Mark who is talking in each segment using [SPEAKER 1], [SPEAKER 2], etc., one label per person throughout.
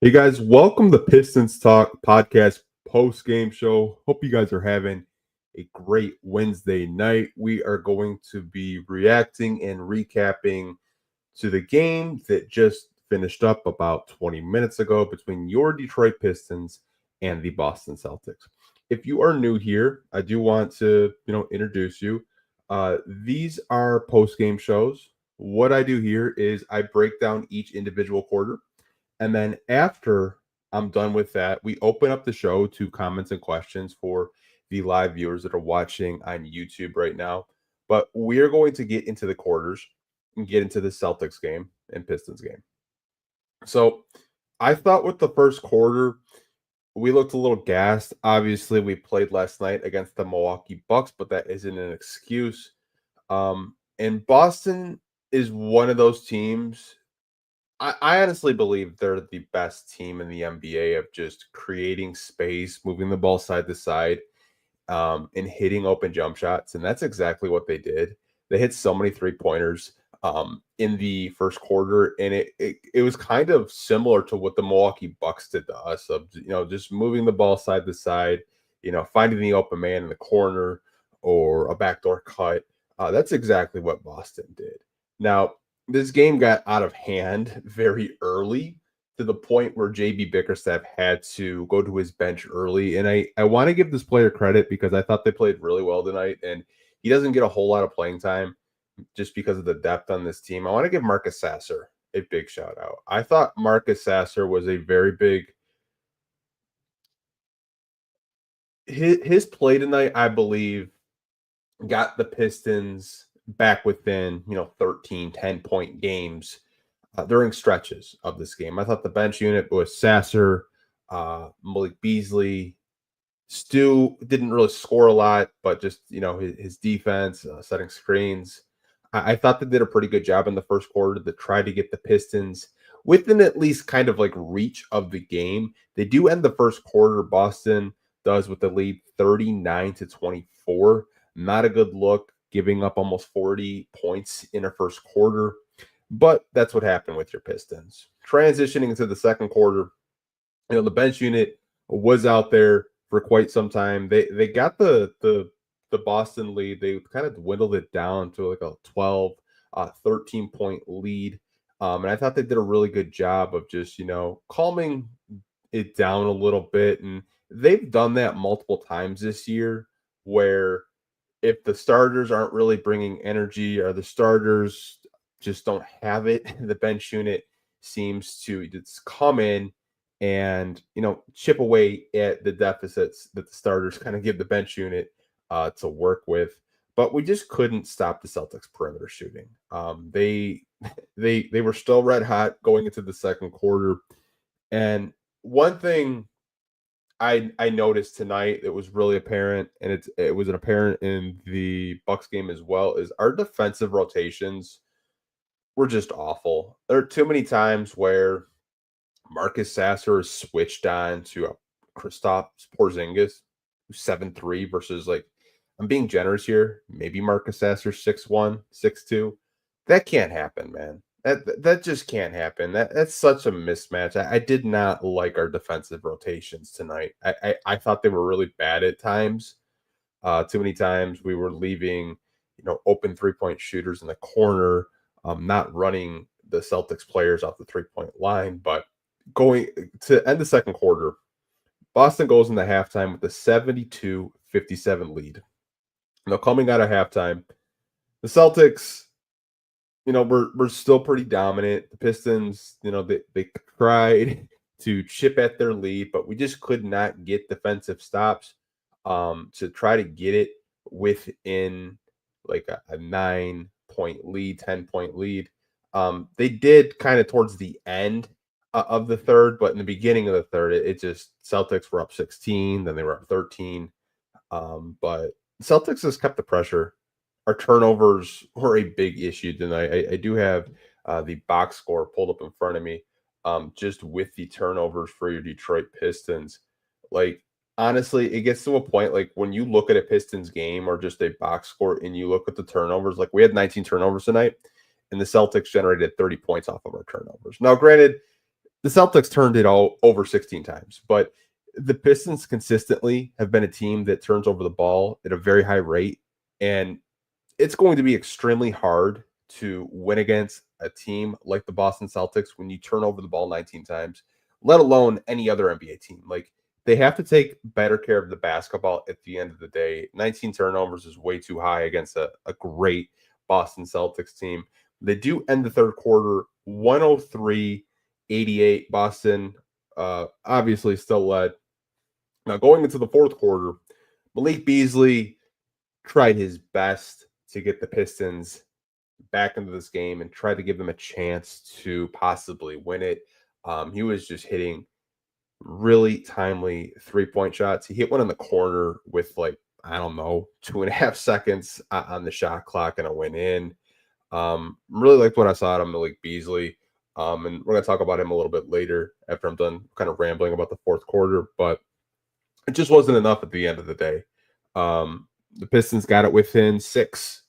[SPEAKER 1] Hey guys, welcome to Pistons Talk podcast post game show. Hope you guys are having a great Wednesday night. We are going to be reacting and recapping to the game that just finished up about 20 minutes ago between your Detroit Pistons and the Boston Celtics. If you are new here, I do want to, introduce you. These are post game shows. What I do here is I break down each individual quarter, and then after I'm done with that, we open up the show to comments and questions for the live viewers that are watching on YouTube right now. But we're going to get into the quarters and get into the Celtics game and Pistons game. So I thought with the first quarter, we looked a little gassed. Obviously, we played last night against the Milwaukee Bucks, but that isn't an excuse. And Boston is one of those teams. I honestly believe they're the best team in the NBA of just creating space, moving the ball side to side, and hitting open jump shots. And that's exactly what they did. They hit so many 3-pointers in the first quarter, and it was kind of similar to what the Milwaukee Bucks did to us of just moving the ball side to side, finding the open man in the corner or a backdoor cut. That's exactly what Boston did. Now, this game got out of hand very early to the point where JB Bickerstaff had to go to his bench early. And I want to give this player credit because I thought they played really well tonight. And he doesn't get a whole lot of playing time just because of the depth on this team. I want to give Marcus Sasser a big shout out. I thought Marcus Sasser was a very big his play tonight, I believe, got the Pistons back within 13 10-point games during stretches of this game. I thought the bench unit was Sasser, Malik Beasley. Stu didn't really score a lot, but just his defense, setting screens. I thought they did a pretty good job in the first quarter to try to get the Pistons within at least kind of like reach of the game. They do end the first quarter. Boston does with the lead 39-24. Not a good look, giving up almost 40 points in a first quarter. But that's what happened with your Pistons. Transitioning into the second quarter, the bench unit was out there for quite some time. They got the Boston lead. They kind of dwindled it down to like a 12, 13-point lead. And I thought they did a really good job of just, calming it down a little bit. And they've done that multiple times this year where if the starters aren't really bringing energy or the starters just don't have it, the bench unit seems to just come in and chip away at the deficits that the starters kind of give the bench unit to work with. But we just couldn't stop the Celtics perimeter shooting. They were still red hot going into the second quarter. And one thing I noticed tonight that was really apparent, and it was an apparent in the Bucks game as well, is our defensive rotations were just awful. There are too many times where Marcus Sasser is switched on to Kristaps Porzingis, who's 7'3", versus, like, I'm being generous here, maybe Marcus Sasser 6'1", 6'2". That can't happen, man. That just can't happen. That's such a mismatch. I did not like our defensive rotations tonight. I thought they were really bad at times. Too many times we were leaving, open 3-point shooters in the corner, not running the Celtics players off the 3-point line. But going to end the second quarter, Boston goes into halftime with a 72-57 lead. Now, coming out of halftime, the Celtics, we're still pretty dominant. The Pistons, they tried to chip at their lead, but we just could not get defensive stops to try to get it within like a 9-point lead, 10-point lead. They did kind of towards the end of the third, but in the beginning of the third, it just Celtics were up 16, then they were up 13. But Celtics has kept the pressure. Our turnovers were a big issue tonight. I do have the box score pulled up in front of me, just with the turnovers for your Detroit Pistons. Like, honestly, it gets to a point, like, when you look at a Pistons game or just a box score and you look at the turnovers, like, we had 19 turnovers tonight, and the Celtics generated 30 points off of our turnovers. Now, granted, the Celtics turned it all over 16 times, but the Pistons consistently have been a team that turns over the ball at a very high rate. And it's going to be extremely hard to win against a team like the Boston Celtics when you turn over the ball 19 times, let alone any other NBA team. Like, they have to take better care of the basketball at the end of the day. 19 turnovers is way too high against a great Boston Celtics team. They do end the third quarter 103-88. Boston obviously still led. Now, going into the fourth quarter, Malik Beasley tried his best to get the Pistons back into this game and try to give them a chance to possibly win it. He was just hitting really timely 3-point shots. He hit one in the corner with, like, I don't know, 2.5 seconds on the shot clock, and it went in. Really liked what I saw out of Malik Beasley. And we're going to talk about him a little bit later after I'm done kind of rambling about the fourth quarter, but it just wasn't enough at the end of the day. The Pistons got it within 6,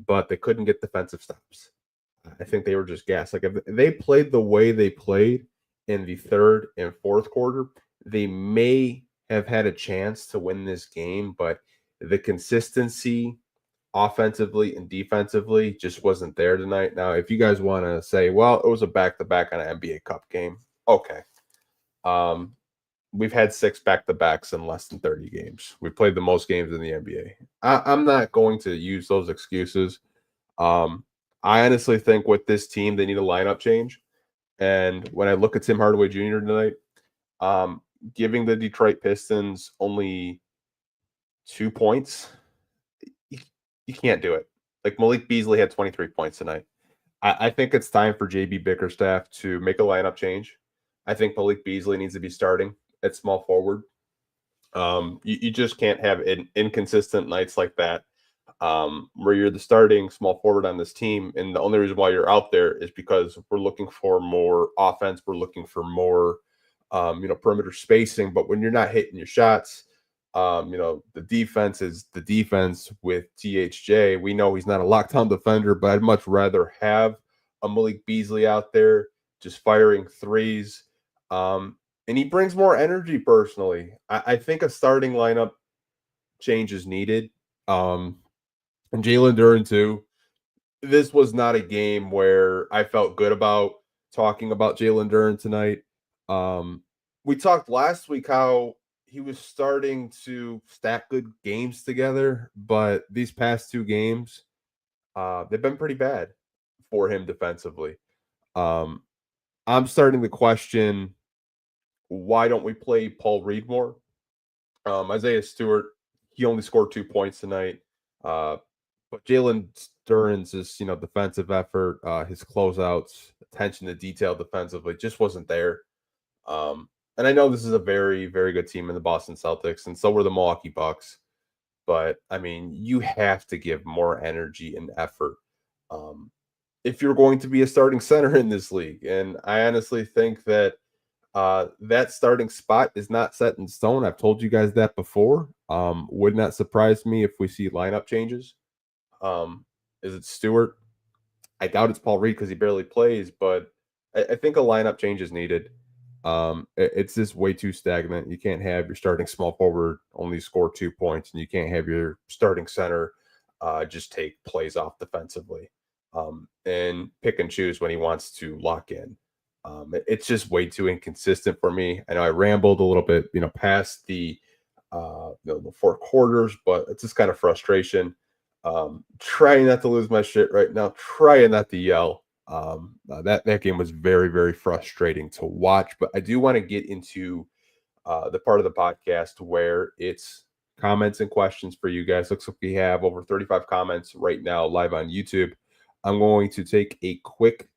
[SPEAKER 1] but they couldn't get defensive stops. I think they were just gassed. Like, if they played the way they played in the third and fourth quarter, they may have had a chance to win this game, but the consistency offensively and defensively just wasn't there tonight. Now, if you guys want to say, well, it was a back-to-back on an NBA Cup game, okay. We've had 6 back-to-backs in less than 30 games. We played the most games in the NBA. I'm not going to use those excuses. I honestly think with this team, they need a lineup change. And when I look at Tim Hardaway Jr. tonight, giving the Detroit Pistons only 2 points, you can't do it. Like, Malik Beasley had 23 points tonight. I think it's time for JB Bickerstaff to make a lineup change. I think Malik Beasley needs to be starting at small forward. You just can't have inconsistent nights like that, where you're the starting small forward on this team, and the only reason why you're out there is because we're looking for more offense. We're looking for more, perimeter spacing. But when you're not hitting your shots, the defense is the defense with THJ. We know he's not a lockdown defender, but I'd much rather have a Malik Beasley out there just firing threes. And he brings more energy personally. I think a starting lineup change is needed. And Jalen Duren, too. This was not a game where I felt good about talking about Jalen Duren tonight. We talked last week how he was starting to stack good games together, but these past 2 games, they've been pretty bad for him defensively. I'm starting to question, why don't we play Paul Reed more? Isaiah Stewart, he only scored 2 points tonight. But Jalen Duren's defensive effort, his closeouts, attention to detail defensively just wasn't there. And I know this is a very, very good team in the Boston Celtics, and so were the Milwaukee Bucks. But I mean, you have to give more energy and effort if you're going to be a starting center in this league. And I honestly think that that starting spot is not set in stone. I've told you guys that before. Would not surprise me if we see lineup changes. Is it Stewart? I doubt it's Paul Reed because he barely plays, but I think a lineup change is needed. It's just way too stagnant. You can't have your starting small forward only score 2 points, and you can't have your starting center just take plays off defensively and pick and choose when he wants to lock in. It's just way too inconsistent for me. I know I rambled a little bit, past the 4 quarters, but it's just kind of frustration. Trying not to lose my shit right now, trying not to yell. That game was very, very frustrating to watch, but I do want to get into the part of the podcast where it's comments and questions for you guys. Looks like we have over 35 comments right now live on YouTube. I'm going to take a quick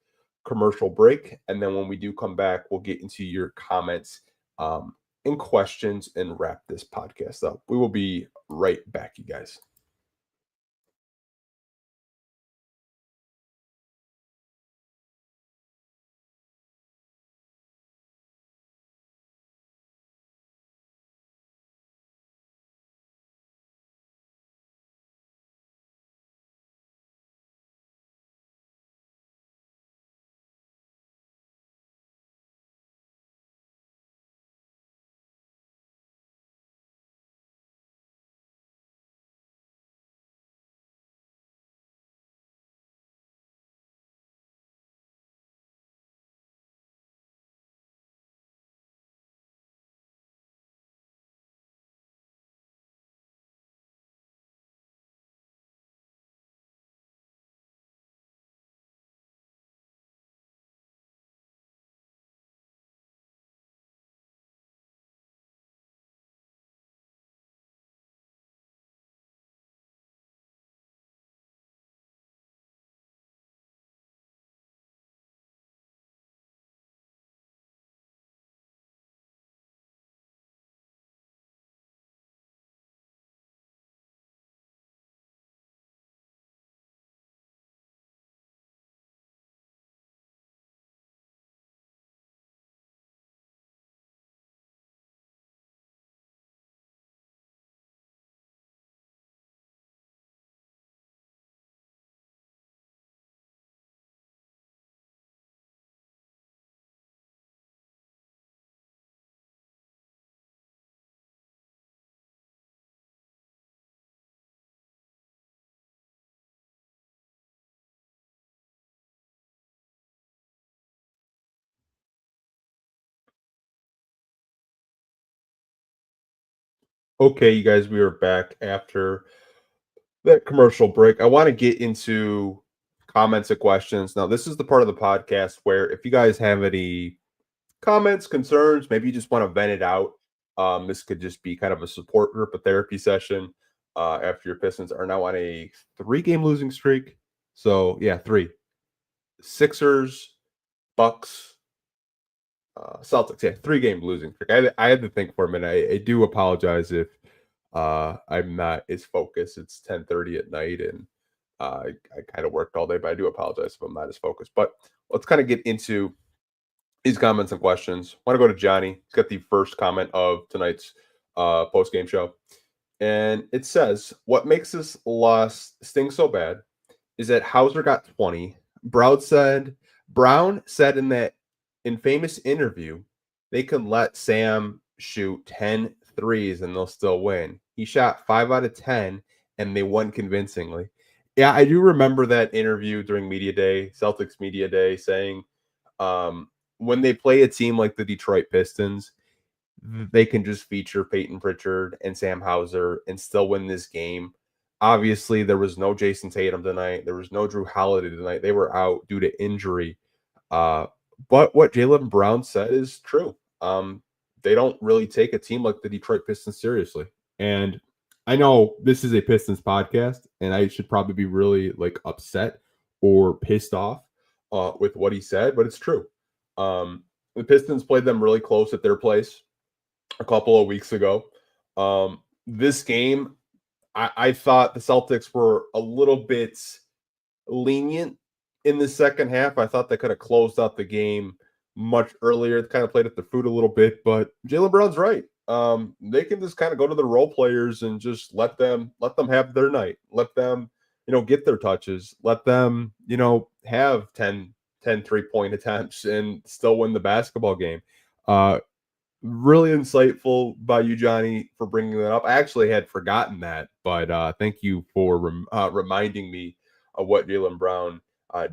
[SPEAKER 1] commercial break, and then when we do come back, we'll get into your comments and questions and wrap this podcast up. We will be right back, you guys. Okay, you guys, we are back after that commercial break. I want to get into comments and questions. Now, this is the part of the podcast where if you guys have any comments, concerns, maybe you just want to vent it out. This could just be kind of a support group, a therapy session after your Pistons are now on a 3-game losing streak. So, yeah, three. Sixers, Bucks, Celtics. Yeah, 3-game losing streak. I had to think for a minute. I do apologize if I'm not as focused. It's 10:30 at night, and I kind of worked all day, but I do apologize if I'm not as focused. But let's kind of get into these comments and questions. I want to go to Johnny. He's got the first comment of tonight's post game show, and it says, "What makes this loss sting so bad is that Hauser got 20. Brown said in that infamous interview they can let Sam shoot 10 threes and they'll still win. He shot 5 out of 10 and they won convincingly." Yeah, I do remember that interview during media day, Celtics media day, saying when they play a team like the Detroit Pistons, they can just feature Peyton Pritchard and Sam Hauser and still win this game. Obviously, there was no Jason Tatum tonight. There was no Drew Holiday tonight. They were out due to injury. Uh, but what Jaylen Brown said is true. They don't really take a team like the Detroit Pistons seriously. And I know this is a Pistons podcast, and I should probably be really like upset or pissed off with what he said, but it's true. The Pistons played them really close at their place a couple of weeks ago. This game, I thought the Celtics were a little bit lenient in the second half. I thought they could have closed out the game much earlier. They kind of played at the fruit a little bit, but Jaylen Brown's right. They can just kind of go to the role players and just let them have their night. Let them, get their touches. Let them, have 10 3-point attempts and still win the basketball game. Really insightful by you, Johnny, for bringing that up. I actually had forgotten that, but thank you for reminding me of what Jaylen Brown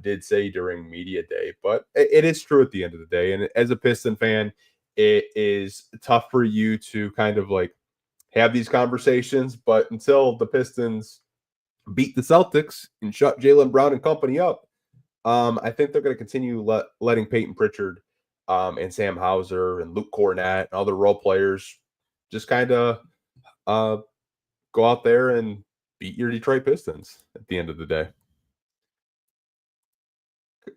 [SPEAKER 1] did say during media day. But it is true at the end of the day. And as a Piston fan, it is tough for you to kind of like have these conversations. But until the Pistons beat the Celtics and shut Jaylen Brown and company up, I think they're going to continue letting Peyton Pritchard and Sam Hauser and Luke Cornett and other role players just kind of go out there and beat your Detroit Pistons at the end of the day.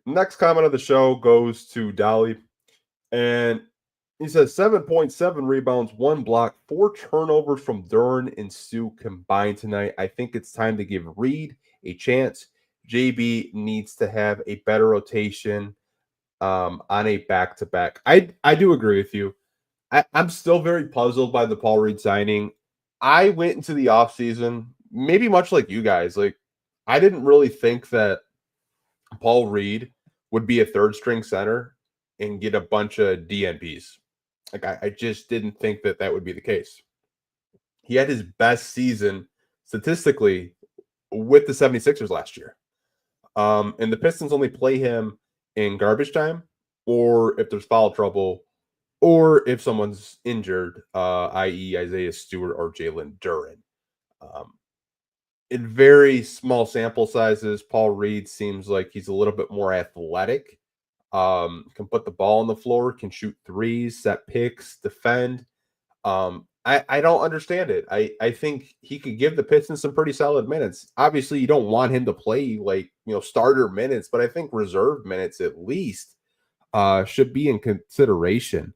[SPEAKER 1] Next comment of the show goes to Dolly, and he says 7.7 rebounds, 1 block, 4 turnovers from Duren and Sue combined tonight. I think it's time to give Reed a chance. JB needs to have a better rotation on a back-to-back. I do agree with you. I'm still very puzzled by the Paul Reed signing. I went into the offseason, maybe much like you guys. Like, I didn't really think that Paul Reed would be a third-string center and get a bunch of DNPs. Like, I just didn't think that would be the case. He had his best season statistically with the 76ers last year. And the Pistons only play him in garbage time or if there's foul trouble or if someone's injured, i.e. Isaiah Stewart or Jalen Duren. In very small sample sizes, Paul Reed seems like he's a little bit more athletic, can put the ball on the floor, can shoot threes, set picks, defend. I don't understand it. I think he could give the Pistons some pretty solid minutes. Obviously, you don't want him to play like, starter minutes, but I think reserve minutes at least should be in consideration.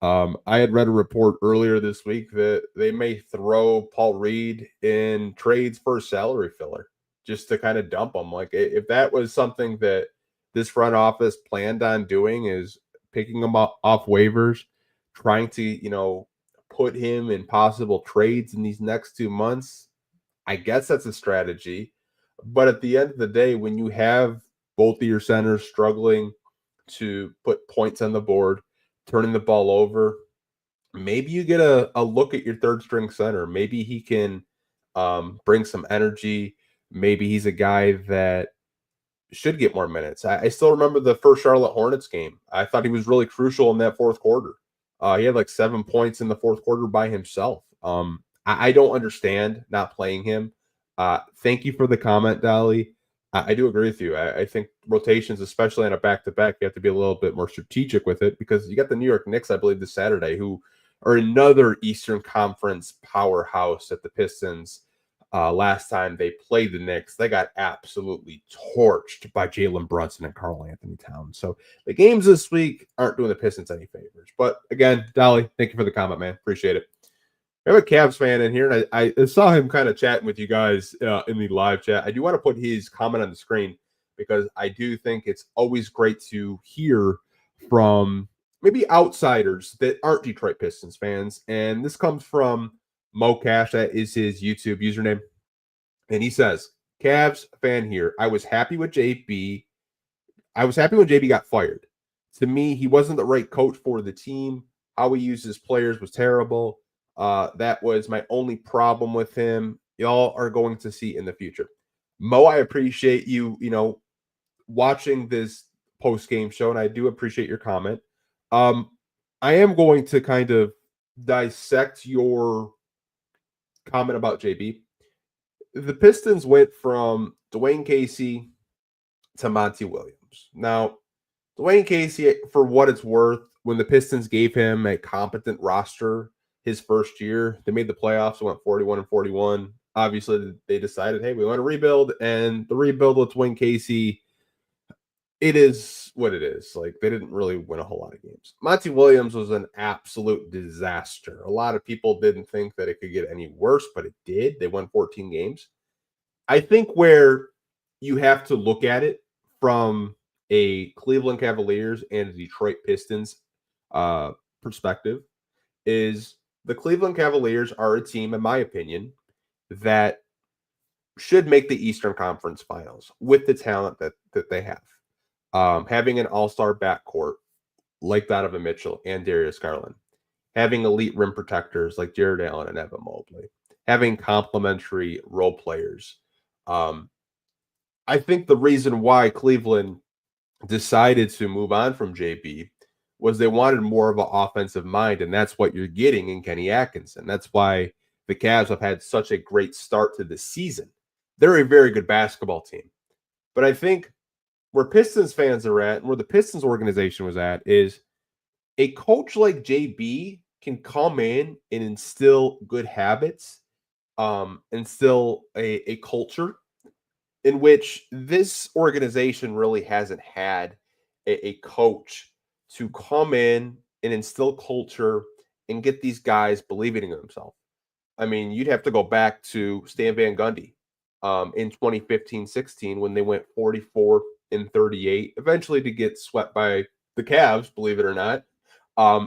[SPEAKER 1] I had read a report earlier this week that they may throw Paul Reed in trades for a salary filler just to kind of dump him. Like, if that was something that this front office planned on doing, is picking him up off waivers, trying to, put him in possible trades in these next 2 months, I guess that's a strategy. But at the end of the day, when you have both of your centers struggling to put points on the board, turning the ball over, maybe you get a look at your third string center. Maybe he can bring some energy. Maybe he's a guy that should get more minutes. I still remember the first Charlotte Hornets game. I thought he was really crucial in that fourth quarter. He had like 7 points in the fourth quarter by himself. I don't understand not playing him. Thank you for the comment, Dolly. I do agree with you. I think rotations, especially on a back-to-back, you have to be a little bit more strategic with it because you got the New York Knicks, I believe, this Saturday, who are another Eastern Conference powerhouse at the Pistons. Last time they played the Knicks, they got absolutely torched by Jalen Brunson and Karl Anthony Towns. So the games this week aren't doing the Pistons any favors. But again, Dolly, thank you for the comment, man. Appreciate it. I have a Cavs fan in here, and I saw him kind of chatting with you guys in the live chat. I do want to put his comment on the screen because I do think it's always great to hear from maybe outsiders that aren't Detroit Pistons fans. And this comes from Mo Cash. That is his YouTube username. And he says, Cavs fan here. I was happy with JB. I was happy when JB got fired. To me, he wasn't the right coach for the team. How he used his players was terrible. That was my only problem with him. Y'all are going to see in the future. Mo, I appreciate you, watching this post-game show, and I do appreciate your comment. I am going to kind of dissect your comment about JB. The Pistons went from Dwayne Casey to Monty Williams. Now, Dwayne Casey, for what it's worth, when the Pistons gave him a competent roster his first year, they made the playoffs, went 41-41. Obviously, they decided, hey, we want to rebuild, and the rebuild with Dwayne Casey, it is what it is. Like, they didn't really win a whole lot of games. Monty Williams was an absolute disaster. A lot of people didn't think that it could get any worse, but it did. They won 14 games. I think where you have to look at it from a Cleveland Cavaliers and a Detroit Pistons perspective is the Cleveland Cavaliers are a team, in my opinion, that should make the Eastern Conference Finals with the talent that they have. Having an all-star backcourt like Donovan Mitchell and Darius Garland, having elite rim protectors like Jared Allen and Evan Mobley, having complementary role players. I think the reason why Cleveland decided to move on from JB was they wanted more of an offensive mind, and that's what you're getting in Kenny Atkinson. That's why the Cavs have had such a great start to the season. They're a very good basketball team. But I think where Pistons fans are at and where the Pistons organization was at is a coach like JB can come in and instill good habits, instill a culture in which this organization really hasn't had a coach to come in and instill culture and get these guys believing in themselves. I mean, you'd have to go back to Stan Van Gundy in 2015-16 when they went 44-38, eventually to get swept by the Cavs, believe it or not,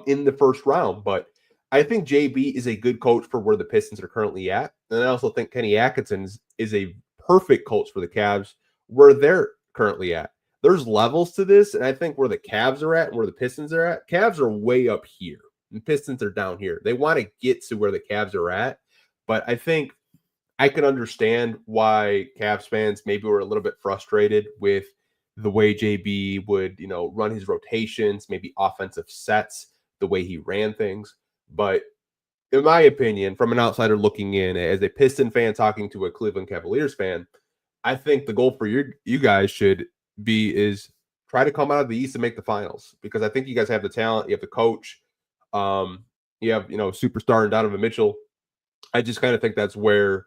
[SPEAKER 1] in the first round. But I think JB is a good coach for where the Pistons are currently at. And I also think Kenny Atkinson is a perfect coach for the Cavs where they're currently at. There's levels to this, and I think where the Cavs are at and where the Pistons are at, Cavs are way up here, and Pistons are down here. They want to get to where the Cavs are at, but I think I can understand why Cavs fans maybe were a little bit frustrated with the way JB would, run his rotations, maybe offensive sets, the way he ran things. But in my opinion, from an outsider looking in, as a Piston fan talking to a Cleveland Cavaliers fan, I think the goal for you guys should be is try to come out of the East and make the finals, because I think you guys have the talent, you have the coach, you have superstar and Donovan Mitchell. I just kind of think that's where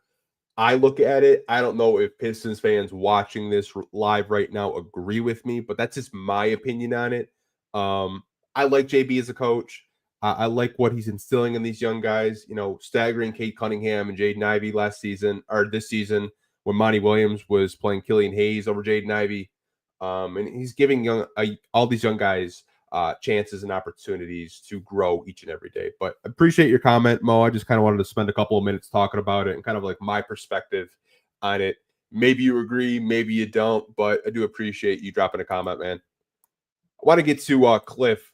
[SPEAKER 1] I look at it. I don't know if Pistons fans watching this live right now agree with me, but that's just my opinion on it. I like JB as a coach. I like what he's instilling in these young guys, staggering Cade Cunningham and Jaden Ivey this season when Monty Williams was playing Killian Hayes over Jaden Ivey. And he's giving all these young guys chances and opportunities to grow each and every day. But I appreciate your comment, Mo. I just kind of wanted to spend a couple of minutes talking about it and kind of like my perspective on it. Maybe you agree, maybe you don't, but I do appreciate you dropping a comment, man. I want to get to Cliff,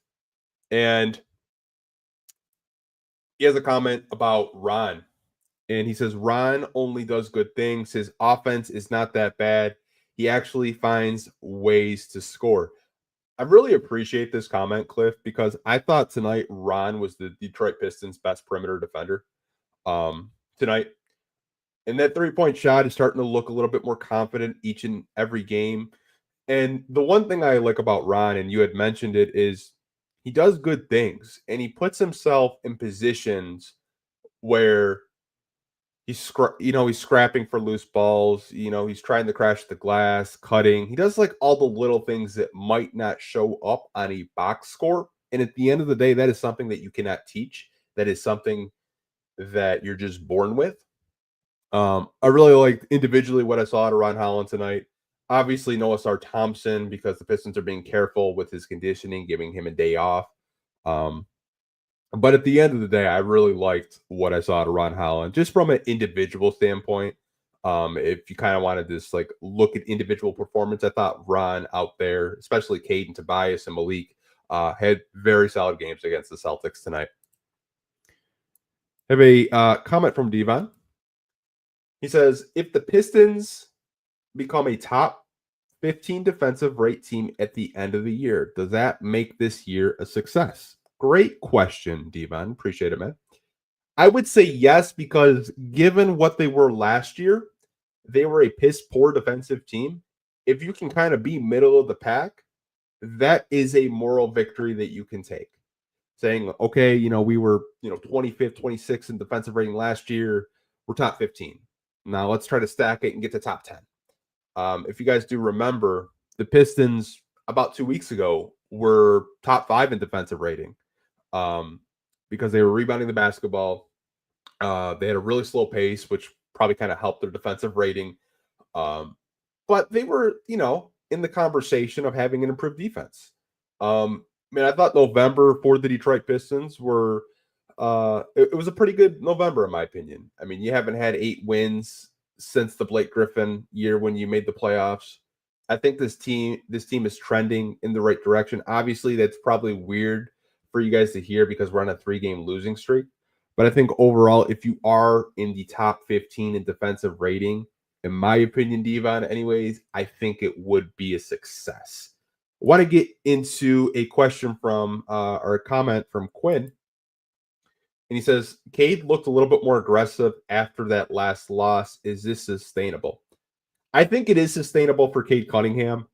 [SPEAKER 1] and he has a comment about Ron. And he says, Ron only does good things. His offense is not that bad. He actually finds ways to score. I really appreciate this comment, Cliff, because I thought tonight Ron was the Detroit Pistons' best perimeter defender. To tonight. And that 3-point shot is starting to look a little bit more confident each and every game. And the one thing I like about Ron, and you had mentioned it, is he does good things and he puts himself in positions where he's scrapping for loose balls. He's trying to crash the glass, cutting. He does like all the little things that might not show up on a box score. And at the end of the day, that is something that you cannot teach. That is something that you're just born with. I really liked individually what I saw out of Ron Holland tonight. Obviously, Noah Sar Thompson, because the Pistons are being careful with his conditioning, giving him a day off. But at the end of the day, I really liked what I saw out of Ron Holland, just from an individual standpoint. If you kind of wanted to just like look at individual performance, I thought Ron out there, especially Caden, Tobias, and Malik, had very solid games against the Celtics tonight. I have a comment from Devon. He says, if the Pistons become a top 15 defensive rate team at the end of the year, does that make this year a success? Great question, Devon. Appreciate it, man. I would say yes, because given what they were last year, they were a piss poor defensive team. If you can kind of be middle of the pack, that is a moral victory that you can take. Saying, okay, we were, 25th, 26th in defensive rating last year. We're top 15. Now let's try to stack it and get to top 10. If you guys do remember, the Pistons about 2 weeks ago were top 5 in defensive rating because they were rebounding the basketball. They had a really slow pace, which probably kind of helped their defensive rating. But they were, in the conversation of having an improved defense. I thought November for the Detroit Pistons were it was a pretty good November, in my opinion. I mean, you haven't had 8 wins since the Blake Griffin year when you made the playoffs. I think this team is trending in the right direction. Obviously, that's probably weird for you guys to hear because we're on a 3-game losing streak. But I think overall, if you are in the top 15 in defensive rating, in my opinion, Devon, anyways, I think it would be a success. I want to get into a question from or a comment from Quinn. And he says, Cade looked a little bit more aggressive after that last loss. Is this sustainable? I think it is sustainable for Cade Cunningham.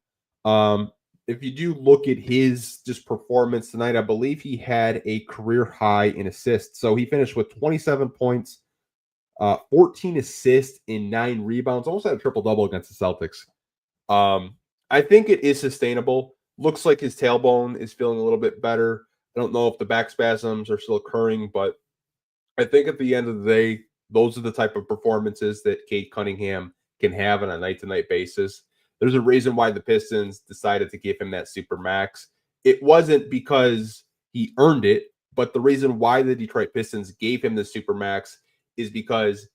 [SPEAKER 1] If you do look at his just performance tonight, I believe he had a career high in assists. So he finished with 27 points, 14 assists, and 9 rebounds. Almost had a triple-double against the Celtics. I think it is sustainable. Looks like his tailbone is feeling a little bit better. I don't know if the back spasms are still occurring, but I think at the end of the day, those are the type of performances that Cade Cunningham can have on a night-to-night basis. There's a reason why the Pistons decided to give him that super max. It wasn't because he earned it, but the reason why the Detroit Pistons gave him the super max is because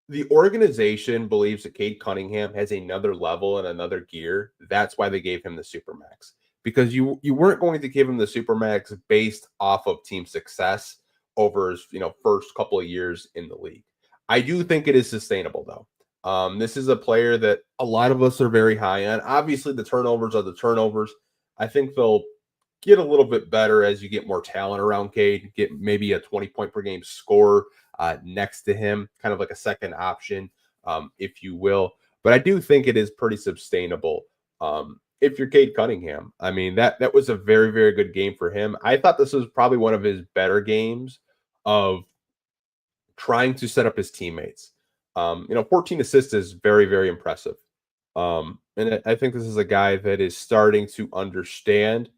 [SPEAKER 1] the organization believes that Cade Cunningham has another level and another gear. That's why they gave him the super max. Because you weren't going to give him the super max based off of team success over his first couple of years in the league. I do think it is sustainable though. This is a player that a lot of us are very high on. Obviously, the turnovers are the turnovers. I think they'll get a little bit better as you get more talent around Cade, get maybe a 20-point per game scorer next to him, kind of like a second option, if you will. But I do think it is pretty sustainable if you're Cade Cunningham. I mean, that was a very, very good game for him. I thought this was probably one of his better games of trying to set up his teammates. 14 assists is very, very impressive. And I think this is a guy that is starting to understand.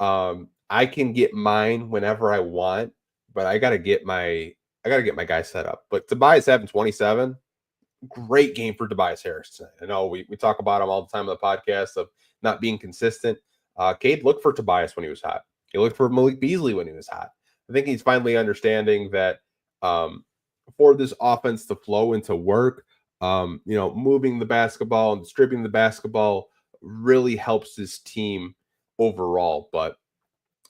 [SPEAKER 1] I can get mine whenever I want, but I gotta get my guy set up. But Tobias having 27, great game for Tobias Harris tonight. I know we talk about him all the time on the podcast of not being consistent. Cade looked for Tobias when he was hot. He looked for Malik Beasley when he was hot. I think he's finally understanding that for this offense to flow and to work, moving the basketball and distributing the basketball really helps this team overall. But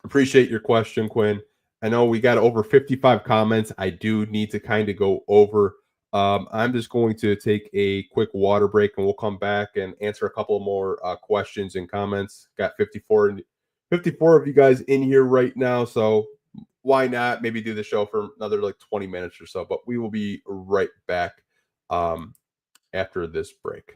[SPEAKER 1] appreciate your question, Quinn. I know we got over 55 comments. I do need to kind of go over. I'm just going to take a quick water break and we'll come back and answer a couple more questions and comments. Got 54 of you guys in here right now. So why not maybe do the show for another like 20 minutes or so? But we will be right back um, after this break.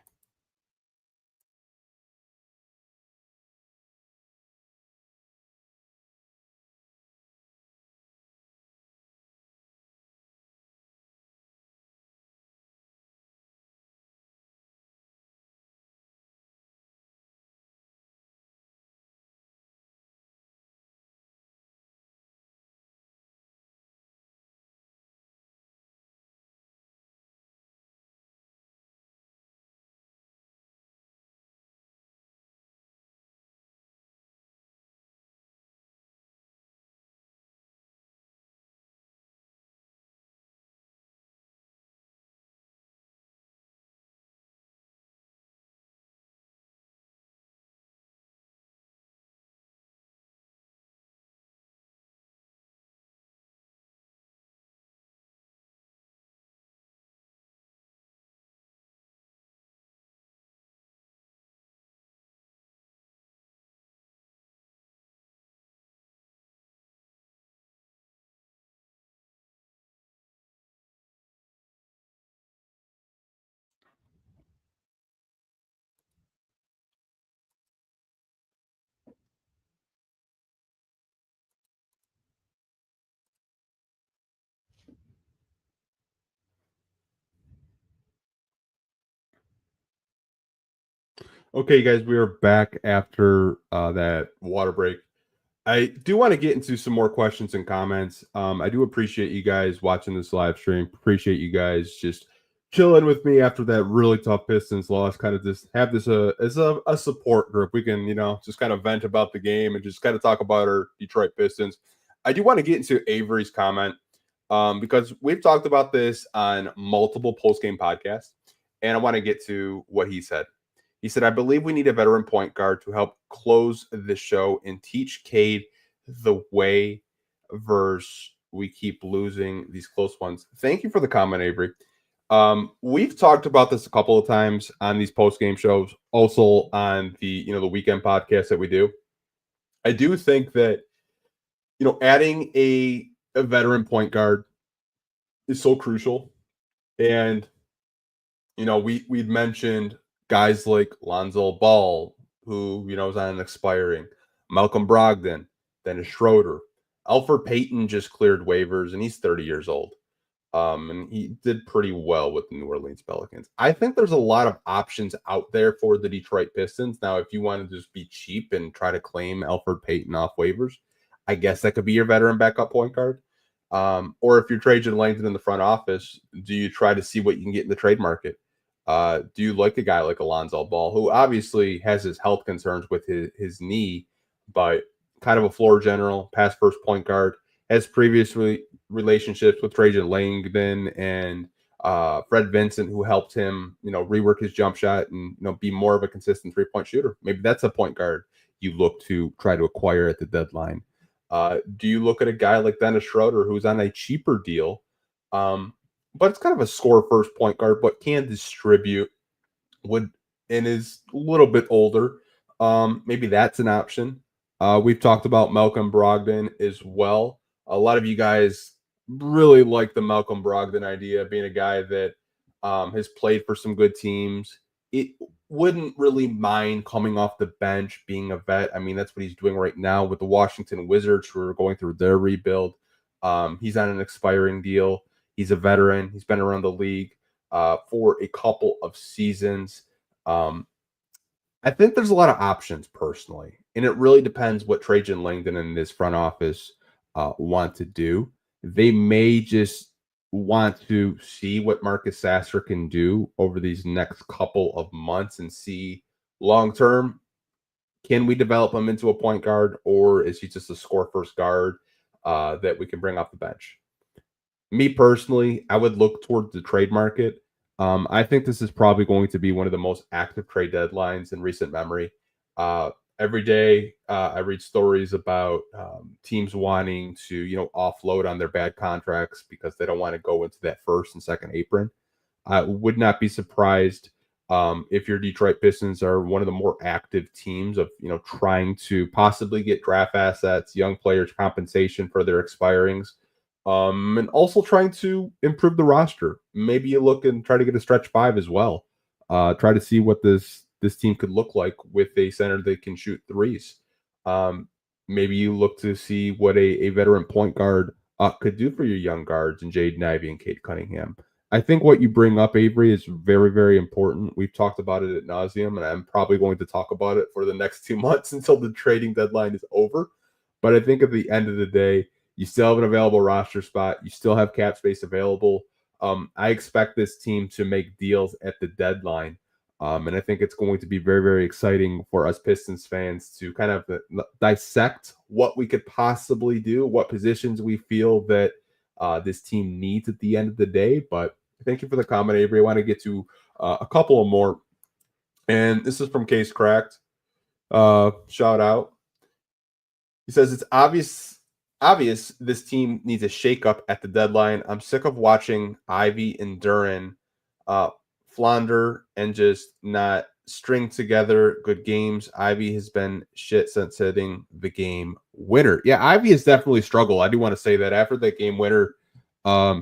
[SPEAKER 1] Okay, guys, we are back after that water break. I do want to get into some more questions and comments. I do appreciate you guys watching this live stream. Appreciate you guys just chilling with me after that really tough Pistons loss. Kind of just have this as a support group. We can, just kind of vent about the game and just kind of talk about our Detroit Pistons. I do want to get into Avery's comment because we've talked about this on multiple post-game podcasts, and I want to get to what he said. He said, I believe we need a veteran point guard to help close the show and teach Cade the way versus we keep losing these close ones. Thank you for the comment, Avery. We've talked about this a couple of times on these post-game shows, also on the weekend podcast that we do. I do think that, adding a veteran point guard is so crucial. And, we've mentioned guys like Lonzo Ball, who, is on an expiring, Malcolm Brogdon, Dennis Schroeder. Alfred Payton just cleared waivers, and he's 30 years old. And he did pretty well with the New Orleans Pelicans. I think there's a lot of options out there for the Detroit Pistons. Now, if you want to just be cheap and try to claim Alfred Payton off waivers, I guess that could be your veteran backup point guard. Or if you're Trajan Langdon in the front office, do you try to see what you can get in the trade market? Do you like a guy like Alonzo Ball, who obviously has his health concerns with his knee, but kind of a floor general, pass first point guard, has previously relationships with Trajan Langdon and Fred Vincent, who helped him, rework his jump shot and, be more of a consistent 3-point shooter. Maybe that's a point guard you look to try to acquire at the deadline. Do you look at a guy like Dennis Schroeder, who's on a cheaper deal, but it's kind of a score first point guard, but can distribute, and is a little bit older. Maybe that's an option. We've talked about Malcolm Brogdon as well. A lot of you guys really like the Malcolm Brogdon idea, being a guy that has played for some good teams. It wouldn't really mind coming off the bench, being a vet. I mean, that's what he's doing right now with the Washington Wizards, who are going through their rebuild. He's on an expiring deal. He's a veteran. He's been around the league for a couple of seasons. I think there's a lot of options personally, and it really depends what Trajan Langdon and his front office want to do. They may just want to see what Marcus Sasser can do over these next couple of months and see long term, can we develop him into a point guard, or is he just a score first guard that we can bring off the bench? Me personally, I would look toward the trade market. I think this is probably going to be one of the most active trade deadlines in recent memory. Every day, I read stories about teams wanting to, offload on their bad contracts because they don't want to go into that first and second apron. I would not be surprised If your Detroit Pistons are one of the more active teams of, trying to possibly get draft assets, young players, compensation for their expirings, and also trying to improve the roster. Maybe you look and try to get a stretch five as well. Try to see what this team could look like with a center that can shoot threes. Maybe you look to see what a veteran point guard could do for your young guards and Jaden Ivey and Cade Cunningham. I think what you bring up, Avery, is very, very important. We've talked about it at nauseum, and I'm probably going to talk about it for the next 2 months until the trading deadline is over. But I think at the end of the day, you still have an available roster spot. You still have cap space available. I expect this team to make deals at the deadline. And I think it's going to be very, very exciting for us Pistons fans to kind of dissect what we could possibly do, what positions we feel that this team needs at the end of the day. But thank you for the comment, Avery. I want to get to a couple of more. And this is from Case Cracked. Shout out. He says, it's obvious this team needs a shakeup at the deadline. I'm sick of watching Ivy and Duran flounder and just not string together good games. Ivy has been shit since hitting the game winner. Yeah, Ivy has definitely struggled. I do want to say that after that game winner,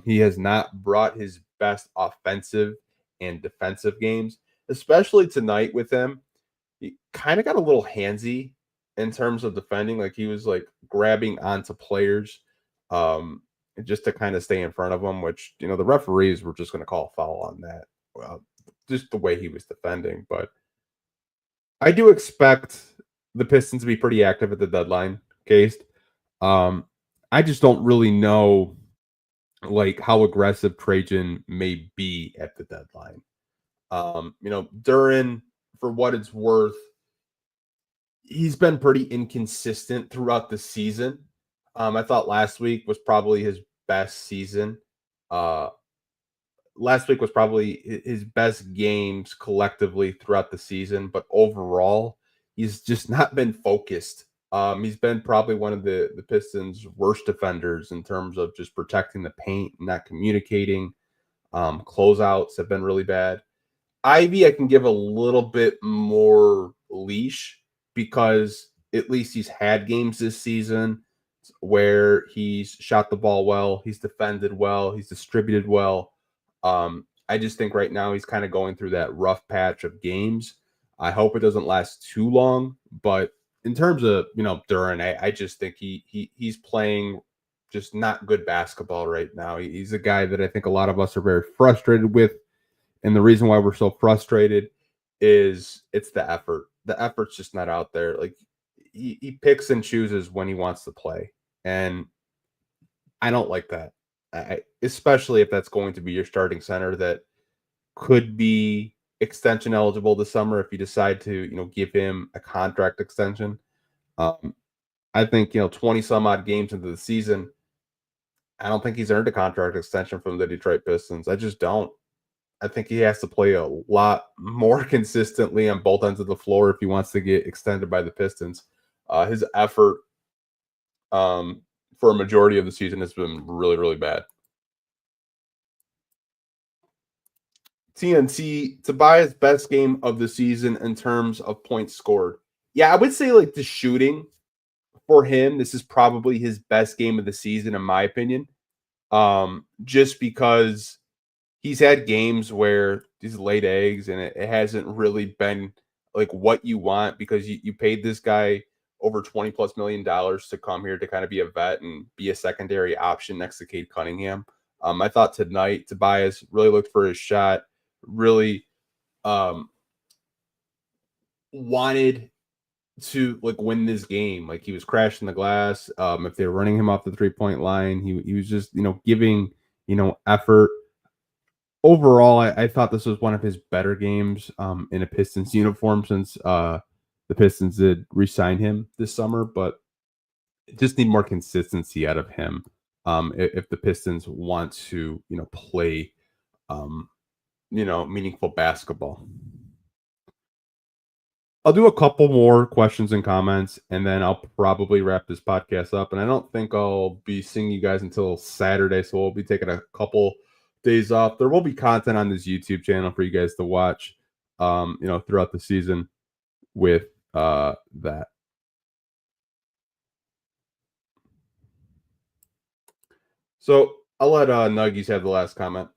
[SPEAKER 1] he has not brought his best offensive and defensive games, especially tonight with him. He kind of got a little handsy in terms of defending. Like he was like grabbing onto players just to kind of stay in front of them, which, the referees were just going to call a foul on that. Just the way he was defending. But I do expect the Pistons to be pretty active at the deadline, Case. I just don't really know like how aggressive Trajan may be at the deadline. Duran, for what it's worth, he's been pretty inconsistent throughout the season. I thought last week was probably his best season. Last week was probably his best games collectively throughout the season, but overall, he's just not been focused. He's been probably one of the Pistons' worst defenders in terms of just protecting the paint, not communicating. Closeouts have been really bad. Ivy, I can give a little bit more leash because at least he's had games this season where he's shot the ball well, he's defended well, he's distributed well. I just think right now he's kind of going through that rough patch of games. I hope it doesn't last too long, but in terms of, Duran, I just think he's playing just not good basketball right now. He's a guy that I think a lot of us are very frustrated with. And the reason why we're so frustrated is it's the effort. The effort's just not out there. Like he picks and chooses when he wants to play. And I don't like that. Especially if that's going to be your starting center that could be extension eligible this summer if you decide to, give him a contract extension. I think, 20 some odd games into the season, I don't think he's earned a contract extension from the Detroit Pistons. I just don't. I think he has to play a lot more consistently on both ends of the floor if he wants to get extended by the Pistons. His effort for a majority of the season has been really, really bad. TNT, Tobias' best game of the season in terms of points scored. Yeah, I would say like the shooting for him, this is probably his best game of the season, in my opinion. Just because he's had games where he's laid eggs and it hasn't really been like what you want because you paid this guy over $20+ million to come here to kind of be a vet and be a secondary option next to Cade Cunningham. I thought tonight Tobias really looked for his shot, really wanted to like win this game. Like he was crashing the glass. If they were running him off the 3-point line, he was just, giving, effort. Overall, I thought this was one of his better games in a Pistons uniform since the Pistons did re-sign him this summer, but just need more consistency out of him if the Pistons want to, play, meaningful basketball. I'll do a couple more questions and comments, and then I'll probably wrap this podcast up. And I don't think I'll be seeing you guys until Saturday, so we'll be taking a couple days off. There will be content on this YouTube channel for you guys to watch. throughout the season with that. So I'll let Nuggies have the last comment.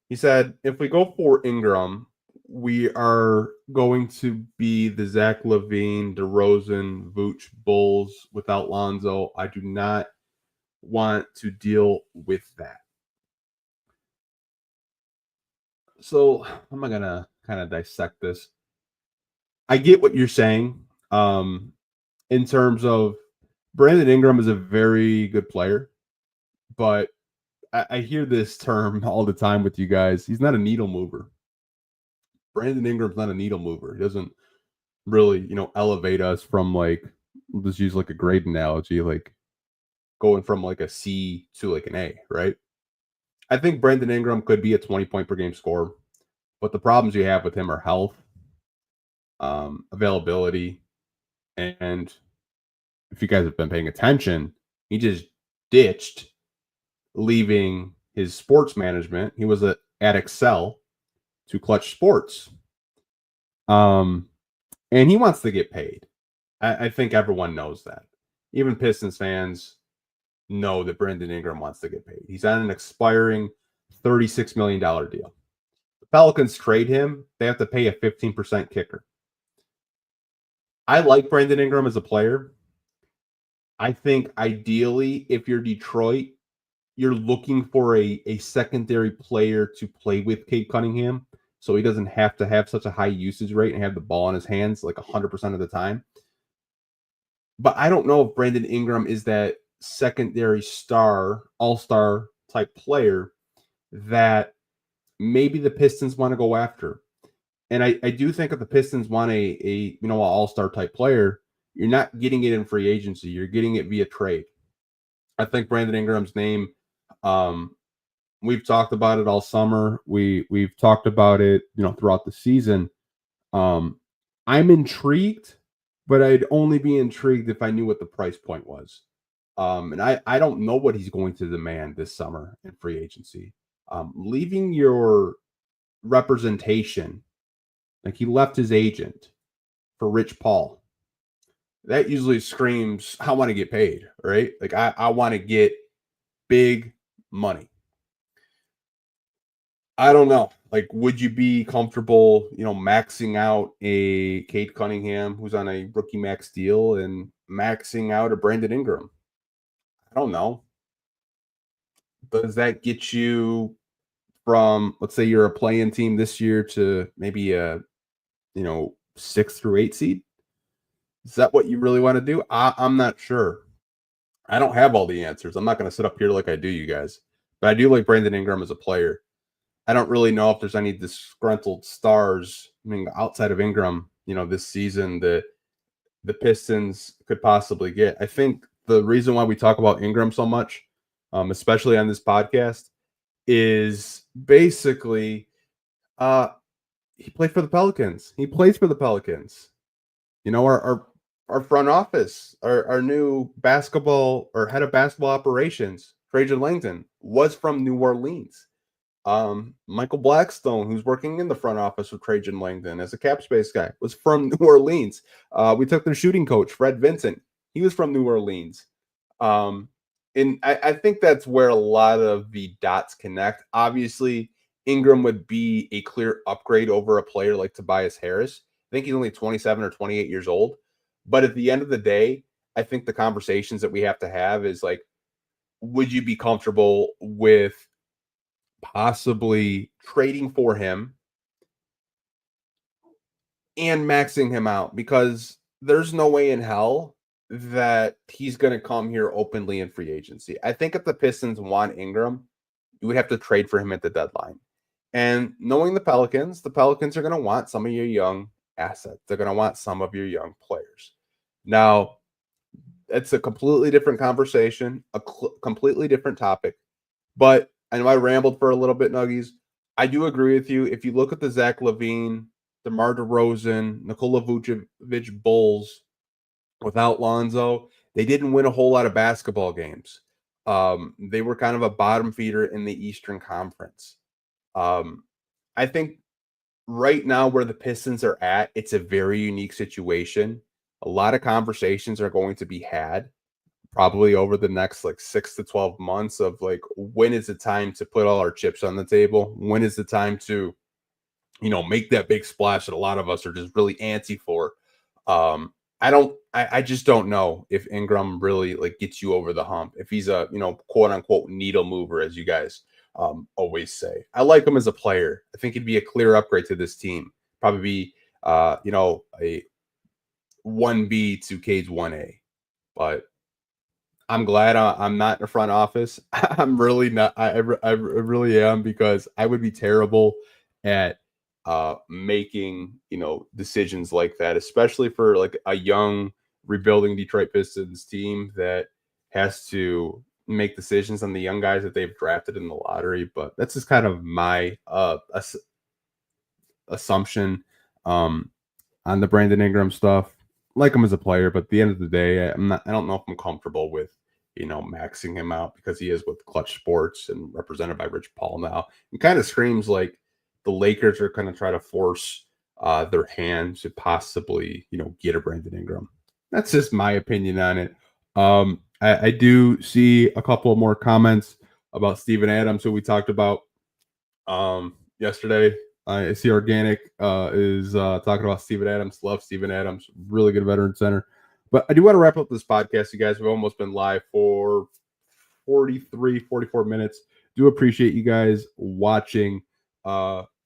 [SPEAKER 1] He said, if we go for Ingram, we are going to be the Zach LaVine, DeRozan, Vooch Bulls without Lonzo. I do not want to deal with that. So how am I going to kind of dissect this? I get what you're saying in terms of Brandon Ingram is a very good player, but I hear this term all the time with you guys. He's not a needle mover. Brandon Ingram's not a needle mover. He doesn't really, elevate us from like, we'll just use like a grade analogy, like going from like a C to like an A, right? I think Brandon Ingram could be a 20-point per game scorer, but the problems you have with him are health, availability, and if you guys have been paying attention, he just ditched leaving his sports management. He was at Excel to Clutch Sports. And he wants to get paid. I think everyone knows that. Even Pistons fans know that Brandon Ingram wants to get paid. He's on an expiring $36 million deal. The Pelicans trade him, they have to pay a 15% kicker. I like Brandon Ingram as a player. I think ideally, if you're Detroit, you're looking for a secondary player to play with Cade Cunningham, so he doesn't have to have such a high usage rate and have the ball in his hands like 100% of the time. But I don't know if Brandon Ingram is that secondary star, all-star type player that maybe the Pistons want to go after. And I do think if the Pistons want a all-star type player, you're not getting it in free agency. You're getting it via trade. I think Brandon Ingram's name, we've talked about it all summer. We've talked about it, throughout the season. I'm intrigued, but I'd only be intrigued if I knew what the price point was. And I don't know what he's going to demand this summer in free agency. Leaving your representation, like he left his agent for Rich Paul. That usually screams, I want to get paid, right? Like I want to get big money. I don't know. Like, would you be comfortable, maxing out a Cade Cunningham who's on a rookie max deal and maxing out a Brandon Ingram? I don't know. Does that get you from, let's say you're a play-in team this year to maybe a, 6 through 8 seed? Is that what you really want to do? I'm not sure. I don't have all the answers. I'm not going to sit up here like I do you guys. But I do like Brandon Ingram as a player. I don't really know if there's any disgruntled stars, outside of Ingram, this season that the Pistons could possibly get. I think the reason why we talk about Ingram so much, especially on this podcast, is basically he played for the Pelicans. He plays for the Pelicans. Our front office, our new basketball or head of basketball operations, Trajan Langdon, was from New Orleans. Michael Blackstone, who's working in the front office with Trajan Langdon as a cap space guy, was from New Orleans. We took their shooting coach, Fred Vincent. He was from New Orleans. And I think that's where a lot of the dots connect. Obviously, Ingram would be a clear upgrade over a player like Tobias Harris. I think he's only 27 or 28 years old. But at the end of the day, I think the conversations that we have to have is like, would you be comfortable with possibly trading for him and maxing him out? Because there's no way in hell that he's going to come here openly in free agency. I think if the Pistons want Ingram, you would have to trade for him at the deadline. And knowing the Pelicans are going to want some of your young assets. They're going to want some of your young players. Now, it's a completely different conversation, a completely different topic. But I know I rambled for a little bit, Nuggies. I do agree with you. If you look at the Zach LaVine, DeMar DeRozan, Nikola Vucevic Bulls without Lonzo, they didn't win a whole lot of basketball games. They were kind of a bottom feeder in the Eastern Conference. I think right now where the Pistons are at, it's a very unique situation. A lot of conversations are going to be had probably over the next like 6 to 12 months of like, when is the time to put all our chips on the table? When is the time to, make that big splash that a lot of us are just really antsy for? I just don't know if Ingram really like gets you over the hump, if he's a, quote unquote needle mover, as you guys always say. I like him as a player. I think he'd be a clear upgrade to this team. Probably be, a 1B to Cade's 1A. But I'm glad I'm not in the front office. I'm really not. I really am, because I would be terrible at making decisions like that, especially for like a young rebuilding Detroit Pistons team that has to make decisions on the young guys that they've drafted in the lottery. But that's just kind of my assumption on the Brandon Ingram stuff. Like him as a player, but at the end of the day, I don't know if I'm comfortable with maxing him out, because he is with Clutch Sports and represented by Rich Paul now. It kind of screams like the Lakers are going to try to force their hand to possibly, get a Brandon Ingram. That's just my opinion on it. I do see a couple more comments about Steven Adams, who we talked about yesterday. I see Organic is talking about Steven Adams. Love Steven Adams. Really good veteran center. But I do want to wrap up this podcast, you guys. We've almost been live for 44 minutes. Do appreciate you guys watching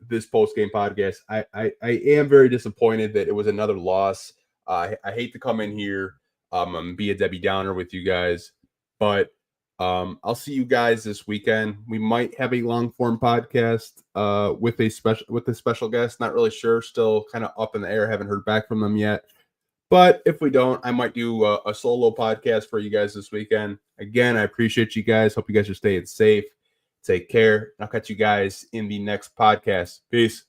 [SPEAKER 1] this post-game podcast. I am very disappointed that it was another loss. I hate to come in here and be a Debbie Downer with you guys, but I'll see you guys this weekend. We might have a long-form podcast with a special guest. Not really sure. Still kind of up in the air. Haven't heard back from them yet. But if we don't, I might do a solo podcast for you guys this weekend. Again, I appreciate you guys. Hope you guys are staying safe. Take care. I'll catch you guys in the next podcast. Peace.